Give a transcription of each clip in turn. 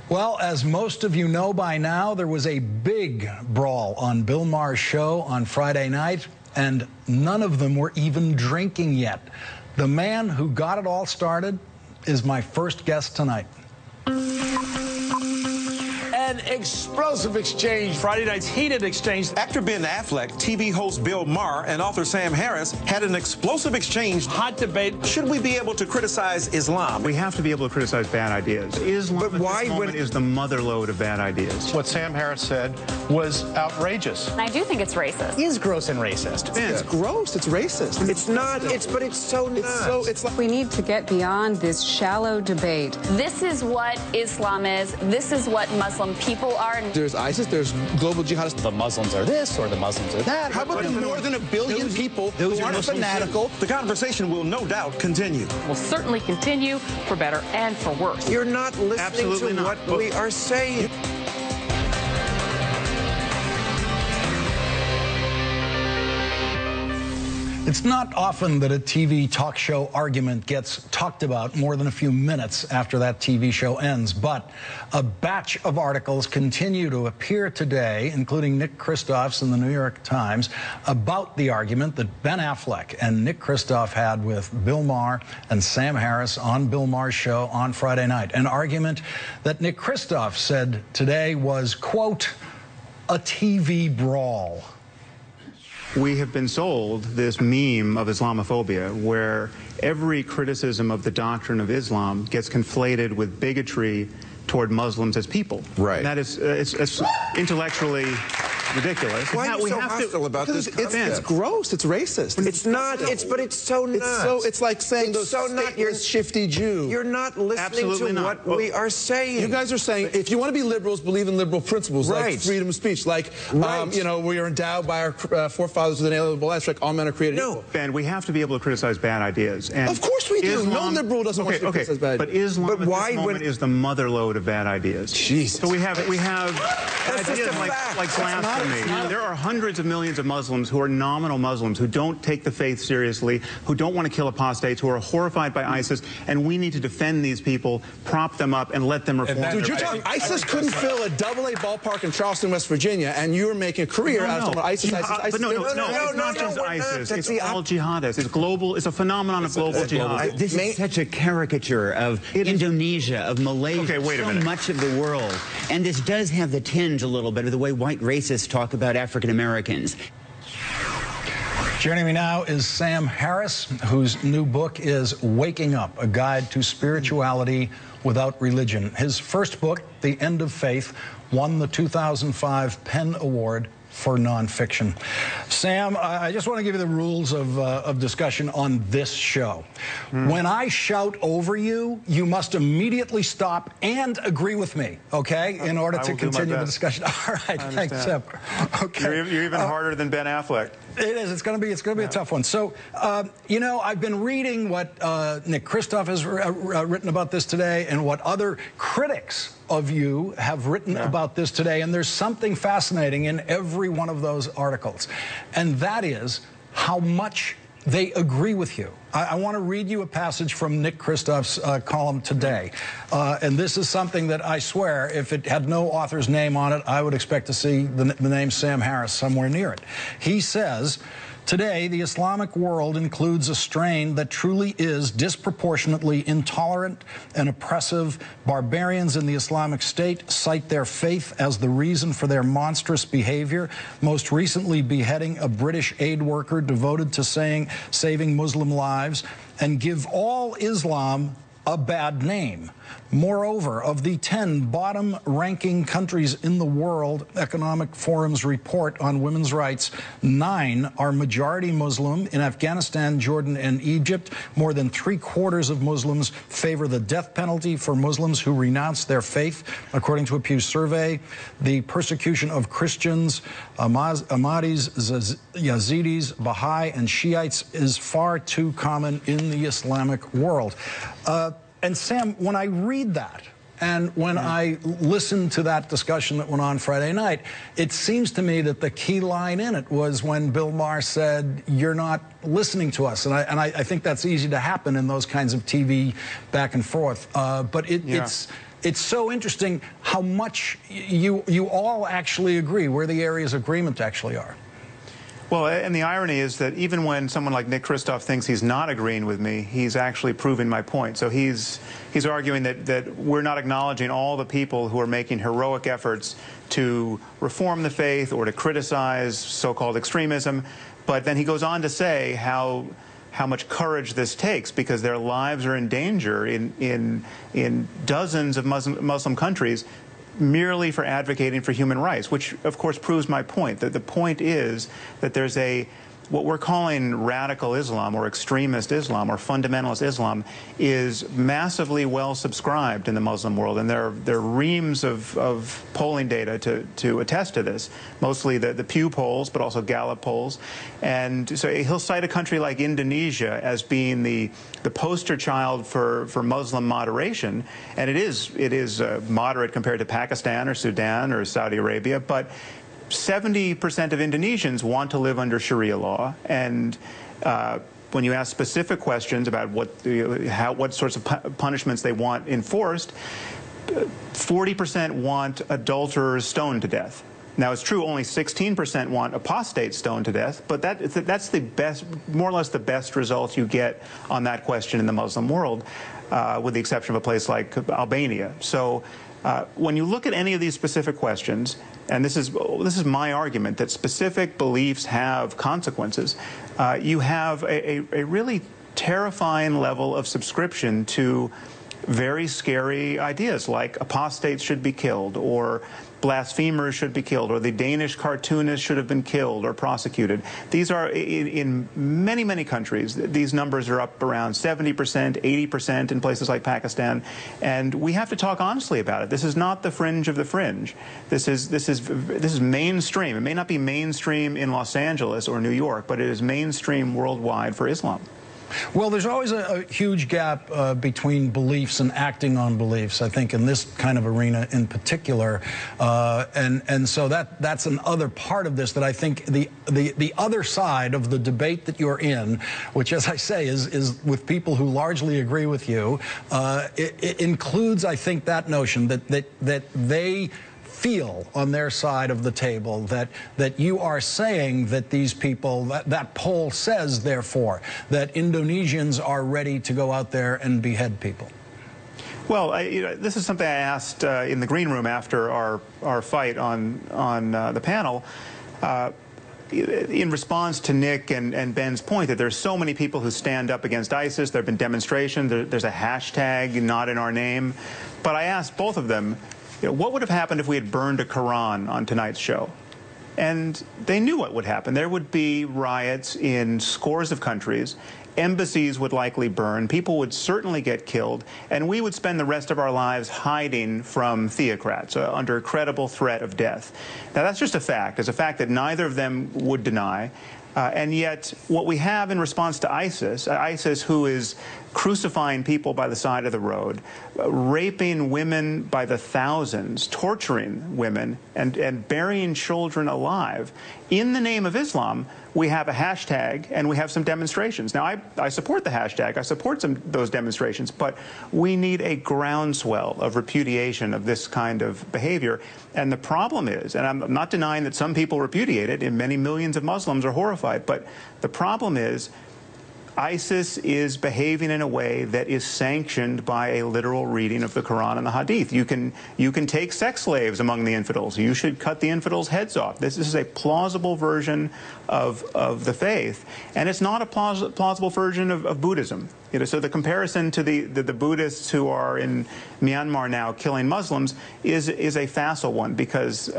Well, as most of you know by now, there was a big brawl on Bill Maher's show on Friday night, and none of them were even drinking yet. The man who got it all started is my first guest tonight. An explosive exchange. Friday night's heated exchange. Actor Ben Affleck, TV host Bill Maher, and author Sam Harris had an explosive exchange. Hot debate. Should we be able to criticize Islam? We have to be able to criticize bad ideas. Islam But why is the motherlode of bad ideas. What Sam Harris said was outrageous. I do think it's racist. Is gross and racist. It's gross. It's racist. It's not. But it's so not. It's like we need to get beyond this shallow debate. This is what Islam is. This is what Muslim people are. There's ISIS, there's global jihadists. The Muslims are this or the Muslims are that. How about the more than a billion people who aren't fanatical? The conversation will no doubt continue. Will certainly continue for better and for worse. You're not listening to what we are saying. It's not often that a TV talk show argument gets talked about more than a few minutes after that TV show ends, but a batch of articles continue to appear today, including Nick Kristoff's in the New York Times, about the argument that Ben Affleck and Nick Kristoff had with Bill Maher and Sam Harris on Bill Maher's show on Friday night. An argument that Nick Kristoff said today was, quote, a TV brawl. We have been sold this meme of Islamophobia where every criticism of the doctrine of Islam gets conflated with bigotry toward Muslims as people. Right. And that is it's intellectually ridiculous. Why are you so hostile about this concept? It's gross. It's racist. It's not. But it's so not. It's like saying those stateless, shifty Jew. You're not listening to what we are saying. You guys are saying if you want to be liberals, believe in liberal principles like freedom of speech, like you know, we are endowed by our forefathers with an inalienable rights, like all men are created equal. Ben, we have to be able to criticize bad ideas. And of course we do. No liberal doesn't want to criticize bad ideas. But Islam at this moment is the motherlode of bad ideas. Jesus. So we have ideas like blasphemy. There are hundreds of millions of Muslims who are nominal Muslims, who don't take the faith seriously, who don't want to kill apostates, who are horrified by ISIS, and we need to defend these people, prop them up, and let them reform. Dude, you're talking ISIS couldn't fill a AA ballpark in Charleston, West Virginia, and you're making a career out of ISIS. But no, it's not just ISIS. It's all jihadists. It's global. It's a phenomenon of global jihad. This is such a caricature of Indonesia, of Malaysia, okay, wait a minute. So much of the world. And this does have the tinge a little bit of the way white racists talk about African Americans. Joining me now is Sam Harris, whose new book is Waking Up, A Guide to Spirituality Without Religion. His first book, The End of Faith, won the 2005 PEN Award for nonfiction. Sam, I just want to give you the rules of discussion on this show. When I shout over you, you must immediately stop and agree with me, okay, in order to continue the discussion. All right, thanks, Sam. Okay. You're even harder than Ben Affleck. It is. It's going to be a tough one. So, you know, I've been reading what Nick Kristoff has written about this today, and what other critics of you have written about this today, and there's something fascinating in every one of those articles, and that is how much they agree with you. I want to read you a passage from Nick Kristoff's column today, and this is something that I swear, if it had no author's name on it, I would expect to see the name Sam Harris somewhere near it. He says, today, the Islamic world includes a strain that truly is disproportionately intolerant and oppressive. Barbarians in the Islamic State cite their faith as the reason for their monstrous behavior, most recently beheading a British aid worker devoted to saving Muslim lives, and give all Islam a bad name. Moreover, of the 10 bottom-ranking countries in the World Economic Forum's report on women's rights, 9 are majority Muslim. In Afghanistan, Jordan, and Egypt, more than 3/4 of Muslims favor the death penalty for Muslims who renounce their faith. According to a Pew survey, the persecution of Christians, Ahmadis, Yazidis, Baha'i, and Shiites is far too common in the Islamic world. And Sam, when I read that, and when I listen to that discussion that went on Friday night, it seems to me that the key line in it was when Bill Maher said, you're not listening to us. And I think that's easy to happen in those kinds of TV back and forth. But it's so interesting how much you all actually agree, where the areas of agreement actually are. Well, and the irony is that even when someone like Nick Kristof thinks he's not agreeing with me, he's actually proving my point. So he's arguing that we're not acknowledging all the people who are making heroic efforts to reform the faith or to criticize so-called extremism. But then he goes on to say how much courage this takes, because their lives are in danger in dozens of Muslim countries, merely for advocating for human rights, which of course proves my point, that the point is that there's what we're calling radical Islam or extremist Islam or fundamentalist Islam is massively well subscribed in the Muslim world, and there are reams of polling data to attest to this, mostly the Pew polls, but also Gallup polls. And so he'll cite a country like Indonesia as being the poster child for Muslim moderation, and it is moderate compared to Pakistan or Sudan or Saudi Arabia, but 70% of Indonesians want to live under Sharia law, and when you ask specific questions about what sorts of punishments they want enforced, 40% want adulterers stoned to death. Now, it's true only 16% want apostates stoned to death, but that's the best, more or less the best results you get on that question in the Muslim world, with the exception of a place like Albania. So when you look at any of these specific questions, and this is my argument, that specific beliefs have consequences, you have a really terrifying level of subscription to very scary ideas like apostates should be killed, or blasphemers should be killed, or the Danish cartoonist should have been killed or prosecuted. These are, in many, many countries, these numbers are up around 70%, 80% in places like Pakistan, and we have to talk honestly about it. This is not the fringe of the fringe. This is mainstream. It may not be mainstream in Los Angeles or New York, but it is mainstream worldwide for Islam. Well, there's always a huge gap between beliefs and acting on beliefs, I think, in this kind of arena in particular. And so that's another part of this that I think the other side of the debate that you're in, which, as I say, is with people who largely agree with you, it includes, I think, that notion that they feel on their side of the table that you are saying that these people, that poll says, therefore, that Indonesians are ready to go out there and behead people. Well, this is something I asked in the green room after our fight on the panel. In response to Nick and Ben's point that there's so many people who stand up against ISIS, there have been demonstrations, there's a hashtag not in our name. But I asked both of them, what would have happened if we had burned a Quran on tonight's show? And they knew what would happen. There would be riots in scores of countries. Embassies would likely burn. People would certainly get killed. And we would spend the rest of our lives hiding from theocrats under credible threat of death. Now, that's just a fact. It's a fact that neither of them would deny. And yet, what we have in response to ISIS, who is crucifying people by the side of the road, raping women by the thousands, torturing women, and burying children alive, in the name of Islam, we have a hashtag and we have some demonstrations. Now, I support the hashtag. I support those demonstrations, but we need a groundswell of repudiation of this kind of behavior. And the problem is, and I'm not denying that some people repudiate it, and many millions of Muslims are horrified, but the problem is ISIS is behaving in a way that is sanctioned by a literal reading of the Quran and the Hadith. You can take sex slaves among the infidels. You should cut the infidels' heads off. This is a plausible version of the faith, and it's not a plausible version of Buddhism. So the comparison to the Buddhists who are in Myanmar now killing Muslims is a facile one, because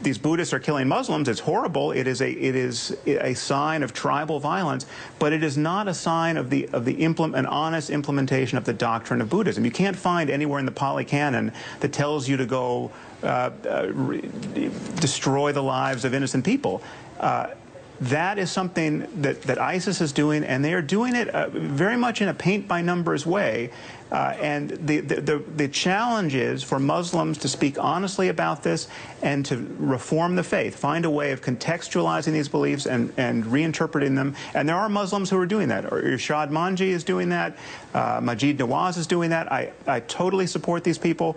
these Buddhists are killing Muslims. It's horrible. It is a sign of tribal violence, but it is not a sign of an honest implementation of the doctrine of Buddhism. You can't find anywhere in the Pali Canon that tells you to go destroy the lives of innocent people. that is something that ISIS is doing, and they are doing it very much in a paint-by-numbers way. And the challenge is for Muslims to speak honestly about this and to reform the faith, find a way of contextualizing these beliefs and reinterpreting them. And there are Muslims who are doing that. Irshad Manji is doing that. Majid Nawaz is doing that. I totally support these people,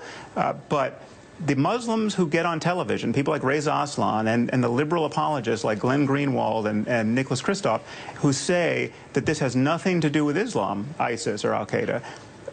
but the Muslims who get on television, people like Reza Aslan and the liberal apologists like Glenn Greenwald and Nicholas Kristof, who say that this has nothing to do with Islam, ISIS or Al-Qaeda,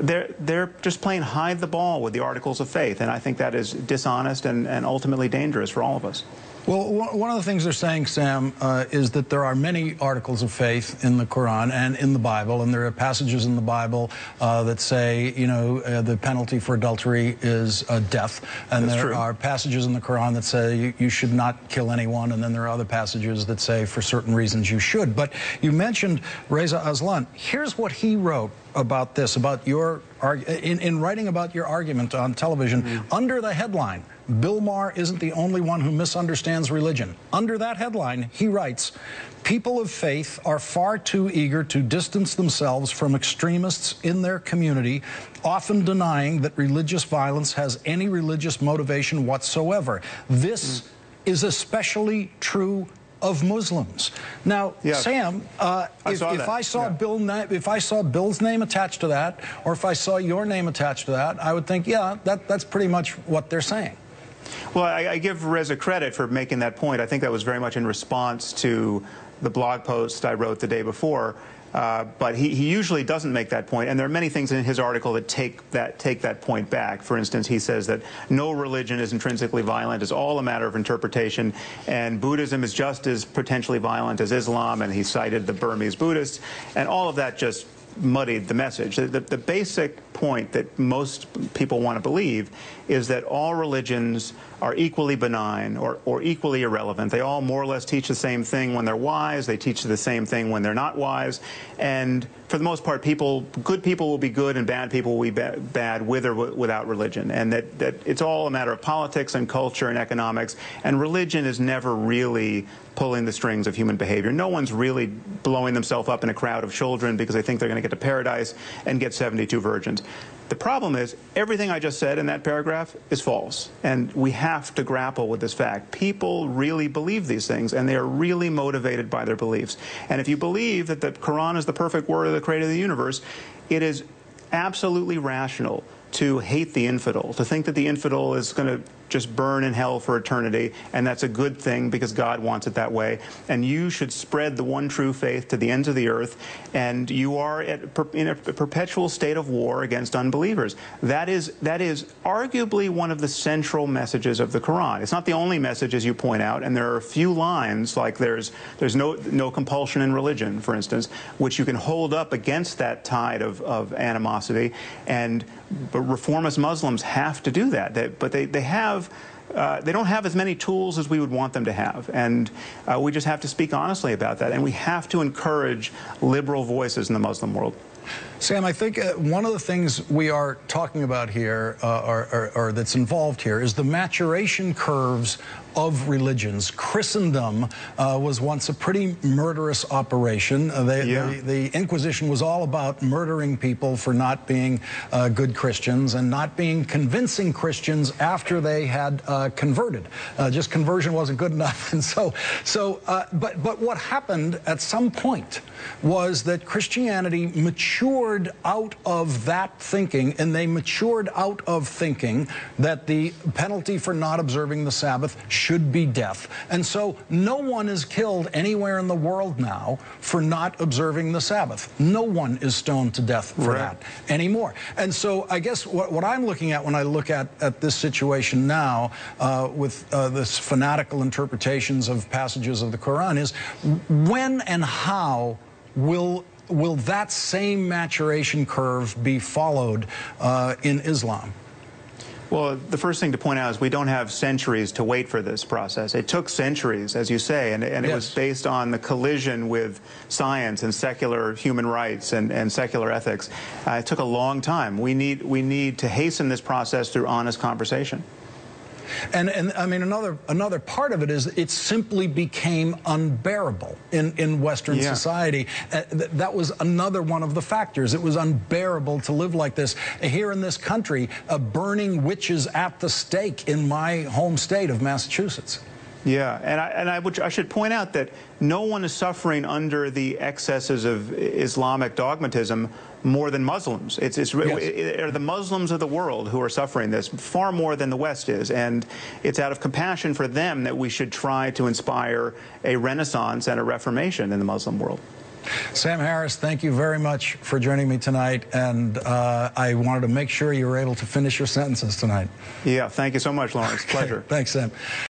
they're just playing hide the ball with the articles of faith, and I think that is dishonest and ultimately dangerous for all of us. Well, one of the things they're saying, Sam, is that there are many articles of faith in the Quran and in the Bible, and there are passages in the Bible that say, you know, the penalty for adultery is death. And there are passages in the Quran that say you should not kill anyone, and then there are other passages that say for certain reasons you should. But you mentioned Reza Aslan. Here's what he wrote about this, about your in writing about your argument on television, under the headline, Bill Maher isn't the only one who misunderstands religion. Under that headline, he writes, people of faith are far too eager to distance themselves from extremists in their community, often denying that religious violence has any religious motivation whatsoever. This is especially true of Muslims. Now, Sam, if I saw Bill's name attached to that, or if I saw your name attached to that, I would think, yeah, that's pretty much what they're saying. Well, I give Reza credit for making that point. I think that was very much in response to the blog post I wrote the day before. But he usually doesn't make that point, and there are many things in his article that take that point back. For instance, he says that no religion is intrinsically violent; it's all a matter of interpretation, and Buddhism is just as potentially violent as Islam. And he cited the Burmese Buddhists, and all of that just muddied the message. The basic point that most people want to believe is that all religions are equally benign or equally irrelevant. They all more or less teach the same thing when they're wise. They teach the same thing when they're not wise. And for the most part, good people will be good and bad people will be bad with or without religion. And that it's all a matter of politics and culture and economics. And religion is never really pulling the strings of human behavior. No one's really blowing themselves up in a crowd of children because they think they're going to get to paradise and get 72 virgins. The problem is, everything I just said in that paragraph is false. And we have to grapple with this fact. People really believe these things, and they are really motivated by their beliefs. And if you believe that the Quran is the perfect word of the creator of the universe, it is absolutely rational to hate the infidel, to think that the infidel is going to just burn in hell for eternity, and that's a good thing because God wants it that way. And you should spread the one true faith to the ends of the earth, and you are in a perpetual state of war against unbelievers. That is arguably one of the central messages of the Quran. It's not the only message, as you point out, and there are a few lines, like there's no compulsion in religion, for instance, which you can hold up against that tide of animosity. But reformist Muslims have to do that. But they don't have as many tools as we would want them to have. And we just have to speak honestly about that. And we have to encourage liberal voices in the Muslim world. Sam, I think one of the things we are talking about here, or that's involved here, is the maturation curves of religions. Christendom was once a pretty murderous operation. The Inquisition was all about murdering people for not being good Christians and not being convincing Christians after they had converted. Just conversion wasn't good enough. And but what happened at some point was that Christianity matured out of that thinking, and they matured out of thinking that the penalty for not observing the Sabbath should be death. And so no one is killed anywhere in the world now for not observing the Sabbath. No one is stoned to death for that anymore. And so I guess what I'm looking at when I look at this situation now with this fanatical interpretations of passages of the Quran is, when and how will that same maturation curve be followed in Islam? Well, the first thing to point out is we don't have centuries to wait for this process. It took centuries, as you say, and it was based on the collision with science and secular human rights and secular ethics. It took a long time. We need to hasten this process through honest conversation. And I mean, another part of it is it simply became unbearable in Western society. That was another one of the factors. It was unbearable to live like this here in this country, burning witches at the stake in my home state of Massachusetts. Yeah, and I should point out that no one is suffering under the excesses of Islamic dogmatism more than Muslims. It's the Muslims of the world who are suffering this far more than the West is, and it's out of compassion for them that we should try to inspire a renaissance and a reformation in the Muslim world. Sam Harris, thank you very much for joining me tonight, and I wanted to make sure you were able to finish your sentences tonight. Yeah, thank you so much, Lawrence. Pleasure. Thanks, Sam.